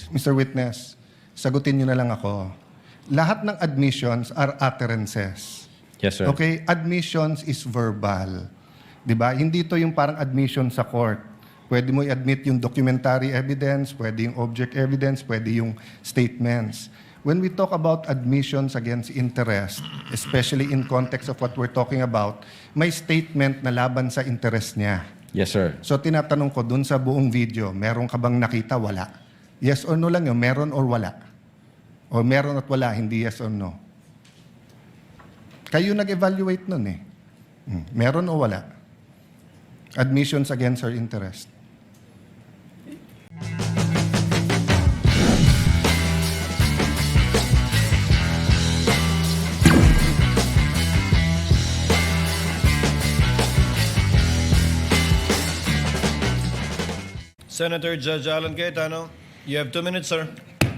2026. Mr. Witness, sagutin niyo na lang ako. Lahat ng admissions are utterances. Yes, sir. Okay? Admissions is verbal. 'Di ba? Hindi to yung parang admission sa court. Pwede mo i-admit yung documentary evidence, pwede yung object evidence, pwede yung statements. When we talk about admissions against interest, especially in context of what we're talking about, may statement na laban sa interest niya. Yes, sir. So tinatanong ko dun sa buong video, meron ka bang nakita? Wala. Yes or no lang yun, meron or wala. O meron at wala, hindi yes or no. Kayo nag-evaluate nun eh. Meron o wala? Admissions against her interest. Senator Judge Alan Cayetano, you have 2 minutes, sir.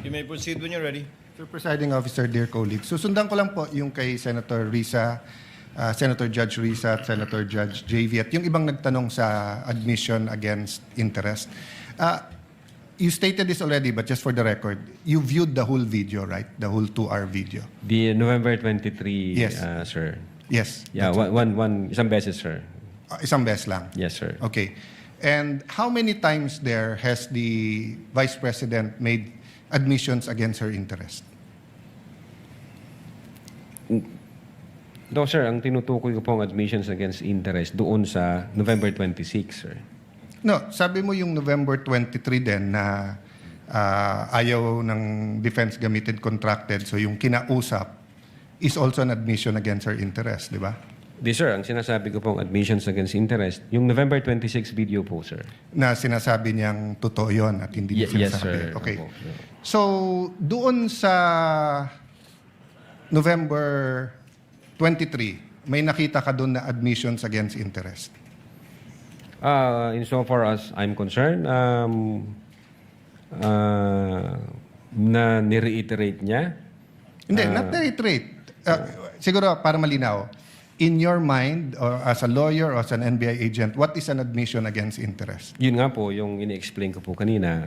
You may proceed when you're ready. Mr. Presiding Officer, dear colleagues, susundan ko lang po yung kay Senator Risa, Senator Judge Risa at Senator Judge JV at yung ibang nagtanong sa admission against interest. You stated this already, but just for the record, you viewed the whole video, right? The whole 2-hour video. The November 23, Yes. Sir. Yes. Yeah, isang beses, sir. Isang beses lang. Yes, sir. Okay. And how many times there has the Vice President made admissions against her interest? No, sir, ang tinutukoy ko pong admissions against interest doon sa November 26, sir. No, sabi mo yung November 23 din na ayaw ng defense gamitin contracted, so yung kinausap is also an admission against her interest, di ba? Di, sir, ang sinasabi ko pong admissions against interest, yung November 26 video po, sir. Na sinasabi niyang totoo yon at hindi niya Yes, sinasabi. sir. Okay. Opo. So, doon sa November 23, may nakita ka doon na admissions against interest? Insofar as I'm concerned, na nireiterate niya. Hindi, not reiterate. Siguro, para malinaw, in your mind, or as a lawyer or as an NBI agent, what is an admission against interest? Yun nga po, yung ini-explain ko po kanina.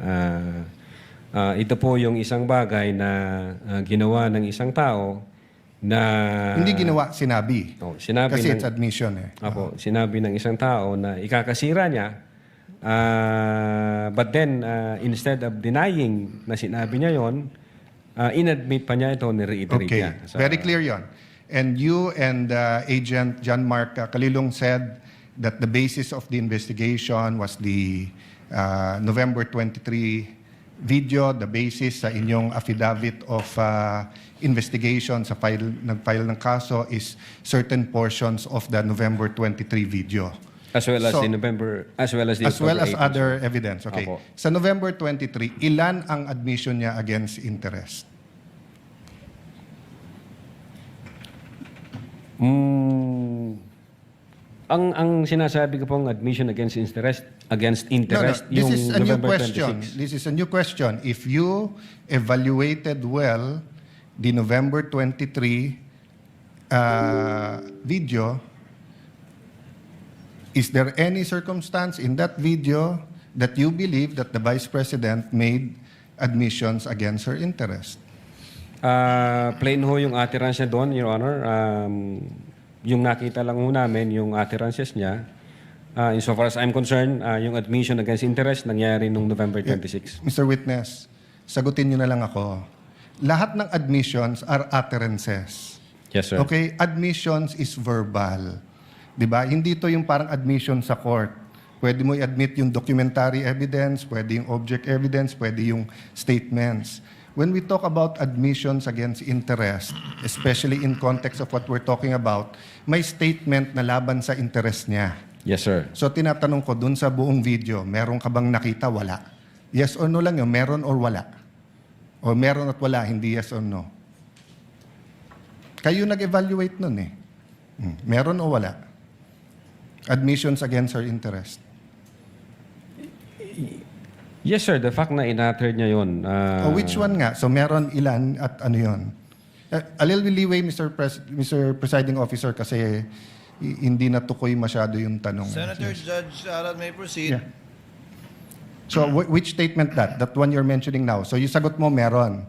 Ito po yung isang bagay na ginawa ng isang tao na... Hindi ginawa, sinabi. Sinabi Kasi ng, it's admission eh. Apo, sinabi ng isang tao na ikakasira niya, but then, instead of denying na sinabi niya yon, inadmit pa niya ito, nireiterate Okay, niya. very clear yon. And you and Agent John Mark Kalilong said that the basis of the investigation was the November 23 video, the basis sa inyong affidavit of investigation sa nag-file ng kaso is certain portions of the November 23 video. As well as So, the November, as well as the As well October as 18, other sir. evidence. Okay. Apo. Sa November 23, ilan ang admission niya against interest? Ang sinasabi ko pong admission against interest, This yung is a new November question. 26. This is a new question. If you evaluated well the November 23 video, is there any circumstance in that video that you believe that the Vice President made admissions against her interest? Plain ho yung utterance niya doon, Your Honor. Yung nakita lang ho namin, yung utterances niya. Insofar as I'm concerned, yung admission against interest nangyari nung November 26. Mr. Witness, sagutin niyo na lang ako. Lahat ng admissions are utterances. Yes, sir. Okay? Admissions is verbal. 'Di ba? Hindi to yung parang admission sa court. Pwede mo i-admit yung documentary evidence, pwede yung object evidence, pwede yung statements. When we talk about admissions against interest, especially in context of what we're talking about, may statement na laban sa interest niya. Yes, sir. So tinatanong ko dun sa buong video, meron ka bang nakita? Wala. Yes or no lang yun, meron or wala. O meron at wala, hindi yes or no. Kayo nag-evaluate nun eh. Meron o wala? Admissions against her interest. Yes, sir. The fact na in-utter niya yun. O which one nga? So meron ilan at ano yun? A little leeway, Mr. Presiding Officer, kasi hindi natukoy masyado yung tanong. Senator Judge Alan may proceed. Yeah. So which statement that? That one you're mentioning now. So yung sagot mo meron.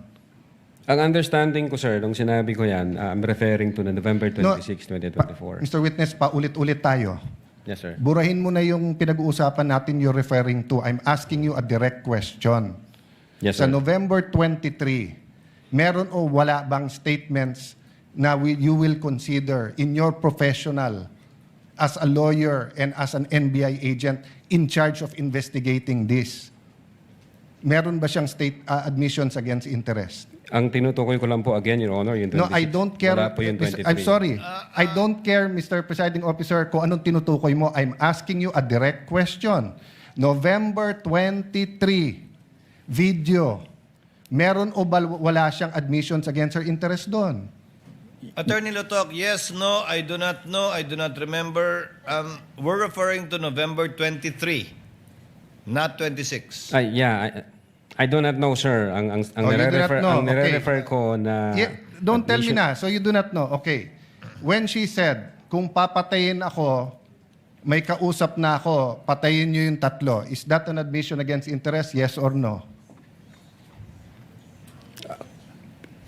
Ang understanding ko, sir, nung sinabi ko yan, I'm referring to the November 26, 2024. Mr. Witness, paulit-ulit tayo. Yes, sir. Burahin mo na yung pinag-uusapan natin you're referring to. I'm asking you a direct question. Yes, Sa sir. November 23, meron o wala bang statements na you will consider in your professional as a lawyer and as an NBI agent in charge of investigating this? Meron ba siyang admissions against interest? Ang tinutukoy ko lang po again, Your Honor, yung 26. No, I don't care. Wala po yung 23. I'm sorry. I don't care, Mr. Presiding Officer, kung anong tinutukoy mo. I'm asking you a direct question. November 23, video. Meron o wala siyang admissions against her interest doon? Attorney Lotok, yes, no, I do not know, I do not remember. We're referring to November 23, not 26. I do not know, sir. Ang Oh, you do not know. ang nire-refer ko na... Yeah, don't tell me na. So you do not know. Okay. When she said, kung papatayin ako, may kausap na ako, patayin niyo yung tatlo. Is that an admission against interest? Yes or no?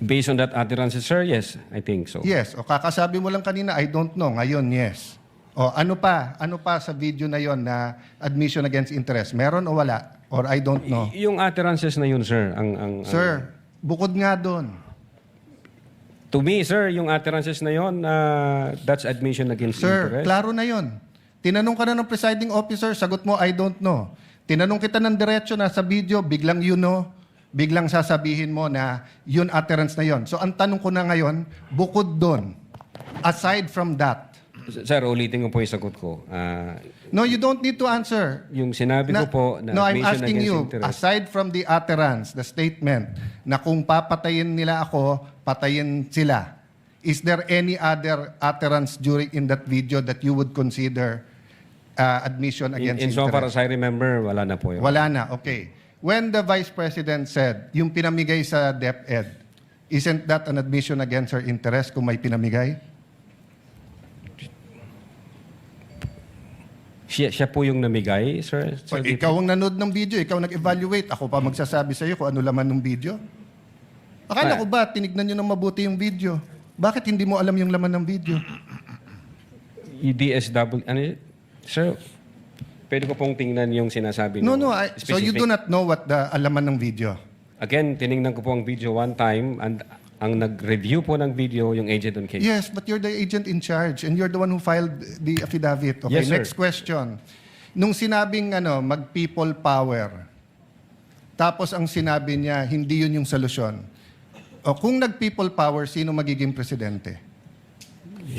Based on that utterance, sir, yes, I think so. Yes. O kakasabi mo lang kanina, I don't know. Ngayon, yes. O ano pa? Ano pa sa video na yon na admission against interest? Meron o wala? Or I don't know? Yung utterances na yun, sir, Sir, bukod nga doon. to me, sir, yung utterances na yun, that's admission against Sir, interest. klaro na yon. Tinanong ka na ng presiding officer, sagot mo, I don't know. Tinanong kita ng diretso na sa video, biglang you know, biglang sasabihin mo na yun utterance na yon. So ang tanong ko na ngayon, bukod doon, aside from that, Sir, ulitin ko po yung sagot ko. no, you don't need to answer. Yung sinabi ko po na no, I'm admission asking against you, interest. aside from the utterance, the statement, na kung papatayin nila ako, patayin sila, is there any other utterance during in that video that you would consider admission against In so far interest? as I remember, wala na po yun. Wala na, okay. When the Vice President said, yung pinamigay sa DepEd, isn't that an admission against her interest kung may pinamigay? Siya po yung namigay, sir? So, ikaw ang nanood ng video, ikaw nag-evaluate, ako pa magsasabi sa iyo kung ano laman ng video. Akala ko ba, tinignan nyo ng mabuti yung video? Bakit hindi mo alam yung laman ng video? Yung DSW, ano yun? Sir, pwede ko pong tingnan yung sinasabi No, niyo. no. So you do not know what the alaman ng video? Again, tiningnan ko po ang video one time and ang nag-review po ng video yung agent on case. Yes, but you're the agent in charge and you're the one who filed the affidavit. Okay, Yes, sir. next question. Nung sinabing mag-people power, tapos ang sinabi niya, hindi yun yung solusyon. O kung nag-people power, sino magiging presidente?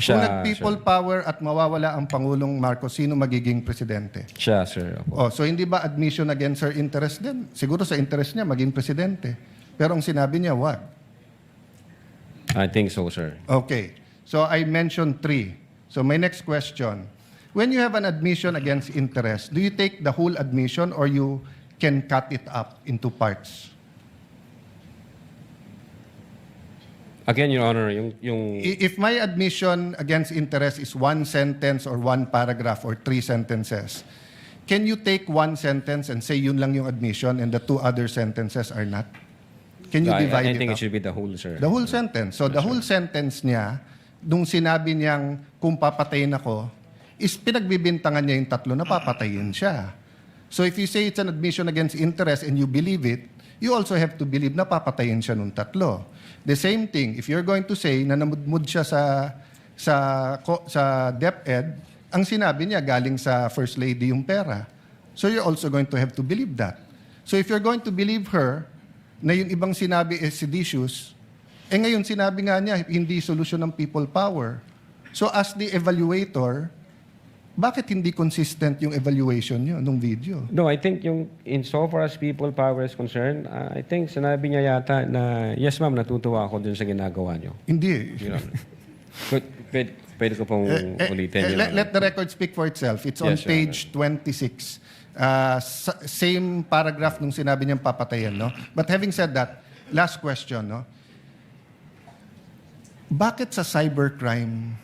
Kung nag-people power at mawawala ang Pangulong Marcos, sino magiging presidente? Siya, sir. Opo. Oh, so hindi ba admission against her interest din? Siguro sa interest niya, maging presidente. Pero ang sinabi niya, wag. I think so, sir. Okay. So I mentioned 3. So my next question. When you have an admission against interest, do you take the whole admission or you can cut it up into parts? Again, Your Honor, yung If my admission against interest is 1 sentence or 1 paragraph or 3 sentences, can you take 1 sentence and say yun lang yung admission and the 2 other sentences are not? Can you divide I it think up? it should be the whole, sir. The whole sentence. So the whole sentence niya, nung sinabi niyang kung papatayin ako, is pinagbibintangan niya yung tatlo na papatayin siya. So if you say it's an admission against interest and you believe it, you also have to believe na papatayin siya nung tatlo. The same thing, if you're going to say na namudmud siya sa DepEd, ang sinabi niya galing sa First Lady yung pera. So you're also going to have to believe that. So if you're going to believe her, na yung ibang sinabi is seditious, ngayon sinabi nga niya, hindi solusyon ng people power. So as the evaluator, bakit hindi consistent yung evaluation niyo nung video? No, I think yung in so far as people power is concerned, I think sinabi niya yata na, yes ma'am, natutuwa ako dun sa ginagawa niyo. Hindi. Your Honor. Pwede ko pong ulitin. Your Honor. Let the record speak for itself. It's on Yes, Your page 26. Same paragraph nung sinabi niyang papatayin, no? But having said that, last question, no? Bakit sa cybercrime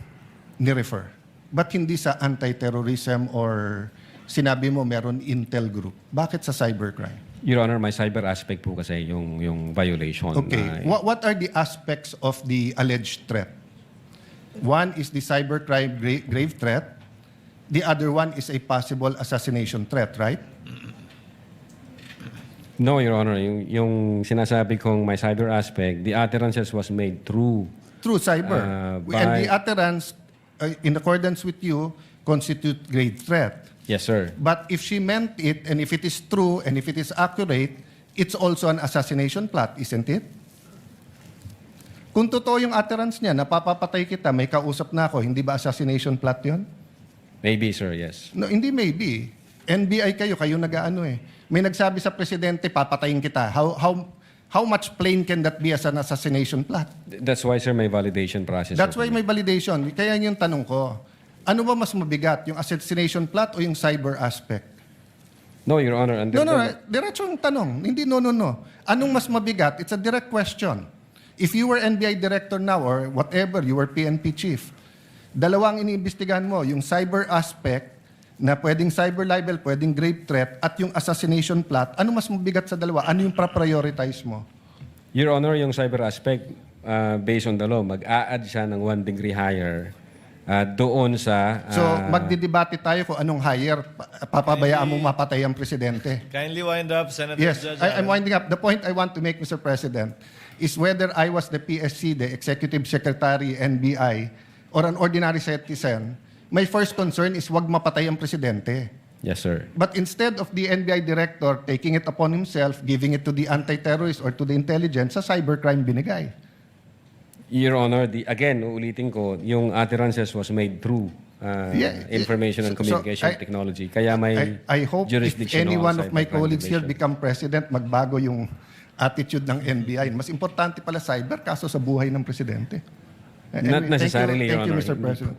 ni-refer? Ba't hindi sa anti-terrorism or sinabi mo meron Intel Group. Bakit sa cybercrime? Your Honor, my cyber aspect po kasi yung violation. Okay. What are the aspects of the alleged threat? One is the cybercrime grave threat. The other one is a possible assassination threat, right? No, Your Honor. Yung sinasabi kong my cyber aspect, the utterances was made through Through cyber. And by- the utterance, in accordance with you, constitute grave threat. Yes, sir. But if she meant it, and if it is true, and if it is accurate, it's also an assassination plot, isn't it? Kung totoo yung utterance niya, napapapatay kita, may kausap na ako, hindi ba assassination plot yun? Maybe, sir, yes. No, hindi maybe. NBI kayo nag-aano eh. May nagsabi sa presidente, papatayin kita. How much plain can that be as an assassination plot? That's why, sir, may validation process. That's sir. why may validation. Kaya yung tanong ko, ano ba mas mabigat, yung assassination plot o yung cyber aspect? No, Your Honor. No, diretso yung tanong. Hindi no. Anong mas mabigat? It's a direct question. If you were NBI director now or whatever, you were PNP chief, dalawang iniimbestigahan mo, yung cyber aspect na pwedeng cyber libel, pwedeng grave threat, at yung assassination plot, ano mas mabigat sa dalawa? Ano yung prioritize mo? Your Honor, yung cyber aspect, based on the law, mag-a-add siya ng 1 degree higher doon sa... So, magdidebate tayo kung anong higher, papabayaan mong mapatay ang presidente. Kindly wind up, Senator Yes, Judge. I'm winding up. The point I want to make, Mr. President, is whether I was the PSC, the Executive Secretary, NBI, or an ordinary citizen, my first concern is wag mapatay ang presidente. Yes, sir. But instead of the NBI director taking it upon himself, giving it to the anti-terrorist or to the intelligence, sa cybercrime binigay. Your Honor, again, uulitin ko, yung utterances was made through information and So, communication technology. Kaya may I hope if jurisdiction any on one of my cybercrime colleagues here division. become president, magbago yung attitude ng NBI. Mas importante pala cyber kaso sa buhay ng presidente. Not necessarily, Thank you, Your Mr. Honor. President.